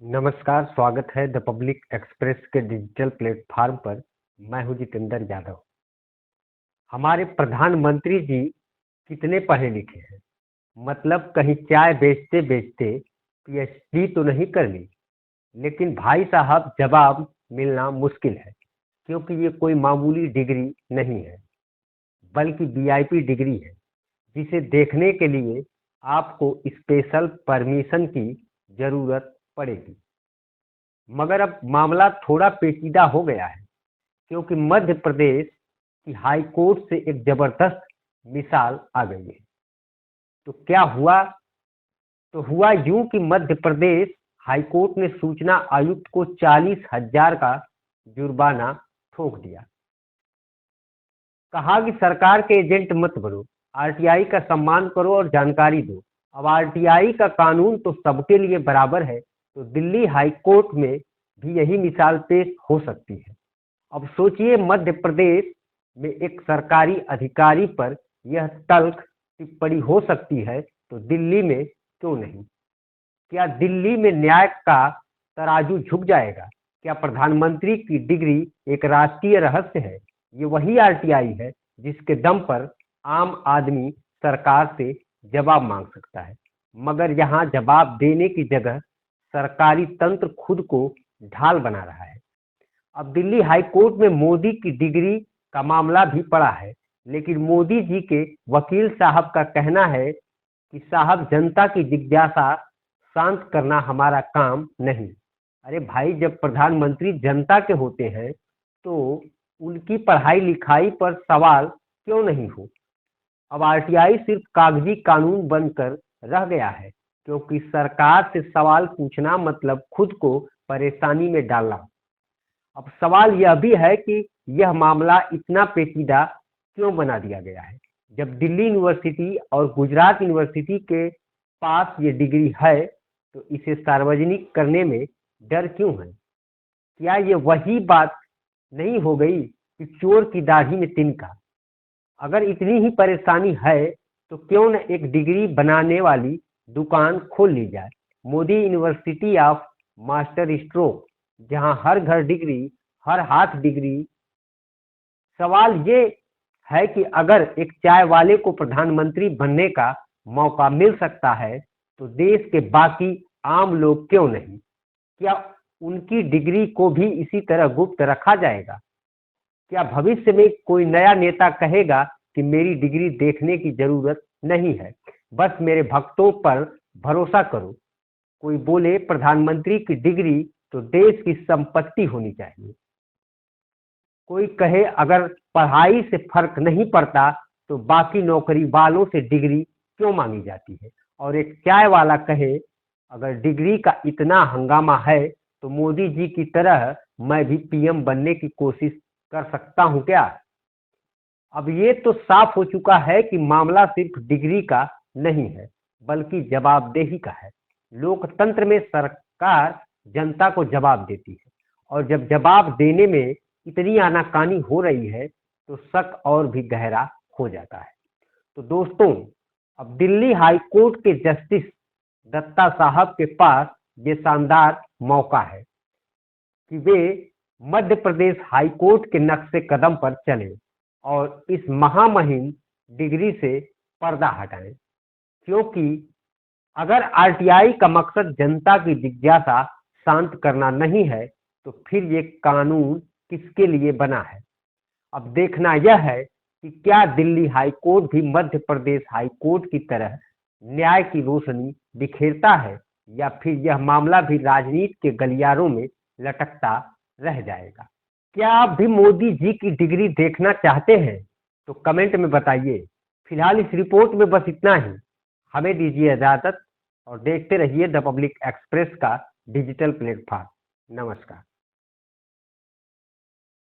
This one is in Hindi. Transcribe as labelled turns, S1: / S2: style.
S1: नमस्कार, स्वागत है द पब्लिक एक्सप्रेस के डिजिटल प्लेटफॉर्म पर। मैं हूं जितेंद्र यादव। हमारे प्रधानमंत्री जी कितने पढ़े लिखे हैं। मतलब कहीं चाय बेचते बेचते पीएचडी तो नहीं कर ली, लेकिन भाई साहब जवाब मिलना मुश्किल है, क्योंकि ये कोई मामूली डिग्री नहीं है, बल्कि वीआईपी डिग्री है, जिसे देखने के लिए आपको स्पेशल परमिशन की जरूरत पड़ेगी। मगर अब मामला थोड़ा पेचीदा हो गया है, क्योंकि मध्य प्रदेश की हाई कोर्ट से एक जबरदस्त मिसाल आ गई है। तो क्या हुआ? तो हुआ यूं कि मध्य प्रदेश हाई कोर्ट ने सूचना आयुक्त को 40,000 का जुर्माना ठोक दिया। कहा कि सरकार के एजेंट मत बनो, आरटीआई का सम्मान करो और जानकारी दो। अब आरटीआई का कानून तो सबके लिए बराबर है, तो दिल्ली हाई कोर्ट में भी यही मिसाल पेश हो सकती है। अब सोचिए, मध्य प्रदेश में एक सरकारी अधिकारी पर यह तल्ख टिप्पणी हो सकती है, तो दिल्ली में क्यों नहीं? क्या दिल्ली में न्याय का तराजू झुक जाएगा? क्या प्रधानमंत्री की डिग्री एक राष्ट्रीय रहस्य है? ये वही आरटीआई है जिसके दम पर आम आदमी सरकार से जवाब मांग सकता है, मगर यहाँ जवाब देने की जगह सरकारी तंत्र खुद को ढाल बना रहा है। अब दिल्ली हाई कोर्ट में मोदी की डिग्री का मामला भी पड़ा है, लेकिन मोदी जी के वकील साहब का कहना है कि साहब, जनता की जिज्ञासा शांत करना हमारा काम नहीं। अरे भाई, जब प्रधानमंत्री जनता के होते हैं तो उनकी पढ़ाई लिखाई पर सवाल क्यों नहीं हो? अब आरटीआई सिर्फ कागजी कानून बनकर रह गया है, क्योंकि सरकार से सवाल पूछना मतलब खुद को परेशानी में डालना। अब सवाल यह भी है कि यह मामला इतना पेचीदा क्यों बना दिया गया है, जब दिल्ली यूनिवर्सिटी और गुजरात यूनिवर्सिटी के पास ये डिग्री है, तो इसे सार्वजनिक करने में डर क्यों है? क्या ये वही बात नहीं हो गई कि चोर की दाढ़ी में तिनका? अगर इतनी ही परेशानी है, तो क्यों न एक डिग्री बनाने वाली दुकान खोल ली जाए, Modi university of master stroke, जहां हर घर डिग्री, हर हाथ डिग्री। सवाल ये है कि अगर एक चाय वाले को प्रधानमंत्री बनने का मौका मिल सकता है, तो देश के बाकी आम लोग क्यों नहीं? क्या उनकी डिग्री को भी इसी तरह गुप्त रखा जाएगा? क्या भविष्य में कोई नया नेता कहेगा कि मेरी डिग्री देखने की जरूरत नहीं है, बस मेरे भक्तों पर भरोसा करो? कोई बोले प्रधानमंत्री की डिग्री तो देश की संपत्ति होनी चाहिए। कोई कहे अगर पढ़ाई से फर्क नहीं पड़ता तो बाकी नौकरी वालों से डिग्री क्यों मांगी जाती है? और एक चाय वाला कहे अगर डिग्री का इतना हंगामा है, तो मोदी जी की तरह मैं भी पीएम बनने की कोशिश कर सकता हूं क्या? अब ये तो साफ हो चुका है कि मामला सिर्फ डिग्री का नहीं है, बल्कि जवाबदेही का है। लोकतंत्र में सरकार जनता को जवाब देती है, और जब जवाब देने में इतनी आनाकानी हो रही है, तो शक और भी गहरा हो जाता है। तो दोस्तों, अब दिल्ली हाई कोर्ट के जस्टिस दत्ता साहब के पास ये शानदार मौका है कि वे मध्य प्रदेश हाई कोर्ट के नक्शे कदम पर चले और इस महामहिम डिग्री से पर्दा हटाएं। क्योंकि अगर आरटीआई का मकसद जनता की जिज्ञासा शांत करना नहीं है, तो फिर ये कानून किसके लिए बना है? अब देखना यह है कि क्या दिल्ली हाई कोर्ट भी मध्य प्रदेश हाई कोर्ट की तरह न्याय की रोशनी बिखेरता है, या फिर यह मामला भी राजनीति के गलियारों में लटकता रह जाएगा। क्या आप भी मोदी जी की डिग्री देखना चाहते हैं? तो कमेंट में बताइए। फिलहाल इस रिपोर्ट में बस इतना ही। हमें दीजिए इजाजत और देखते रहिए द पब्लिक एक्सप्रेस का डिजिटल प्लेटफॉर्म। नमस्कार।